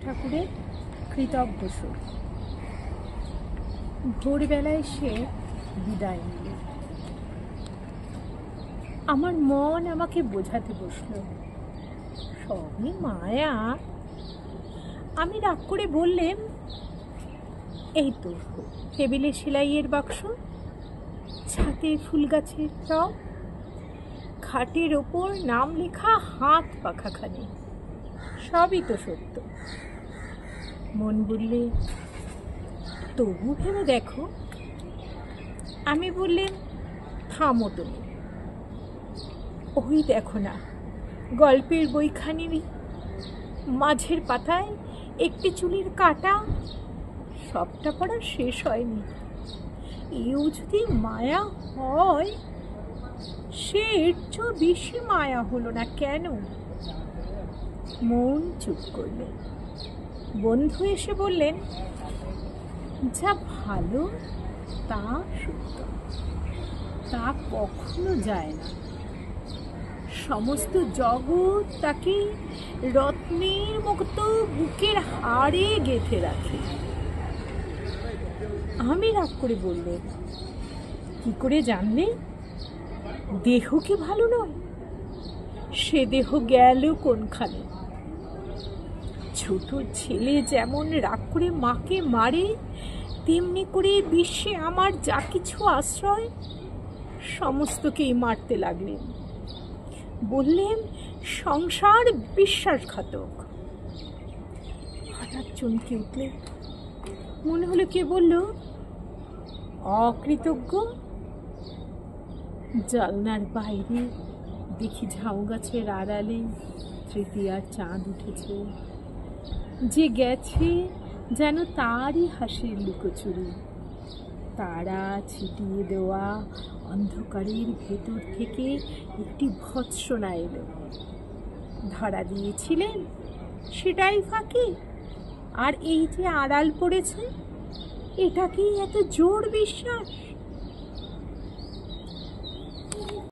ঠাকুরের কৃতজ্ঞ সুর। ভোরবেলায় সে বিদায় নিল। আমার মন আমাকে বোঝাতে বসল, সবই মায়া। আমি রাগ করে বললাম, এই তো টেবিলে সেলাইয়ের বাক্স, ছাতে ফুল গাছের টব, খাটের ওপর নাম লেখা হাত পাখাখানি, সবই তো সত্য। মন বললে, তবু ভেবে দেখো। আমি বললেন, থামো তুমি। ওই দেখো না, গল্পের বইখানি মাঝের পাতায় একটি চুলের কাটা, সবটা পড়া শেষ হয়নি। এও যদি মায়া হয়, সে এর চেয়ে বেশি মায়া হলো না কেন? মন চুপ করল। বন্ধু এসে বললেন, যা ভালো তা সত্য, তা কখনো যায় না। সমস্ত জগৎ তাকে রত্নের মতো বুকের হাড়ে গেঁথে রাখে। আমি রাগ করে বললেন, কি করে জানলে? দেহ কি ভালো নয়? সে দেহ গেল কোনখানে? ছোট ছেলে যেমন রাগ করে মাকে মারে, তেমনি করে বিশ্বে আমার যা কিছু আশ্রয় সমস্তকেই মারতে লাগলেন। বললেন, সংসার বিশ্বাসঘাতক। হঠাৎ চমকে উঠলে, মনে হলো কে বলল, অকৃতজ্ঞ। জানলার বাইরে দেখি ঝাউ গাছের আড়ালে তৃতীয়ার চাঁদ উঠেছে। যে গেছে যেন তারই হাসির লুকোচুরি। তারা ছিটিয়ে দেওয়া অন্ধকারের ভেতর থেকে একটি ভৎসনা এলো। ধরা দিয়েছিলেন সেটাই ফাঁকি, আর এই যে আড়াল পড়েছে, এটা কি এত জোর বিশ্বাস?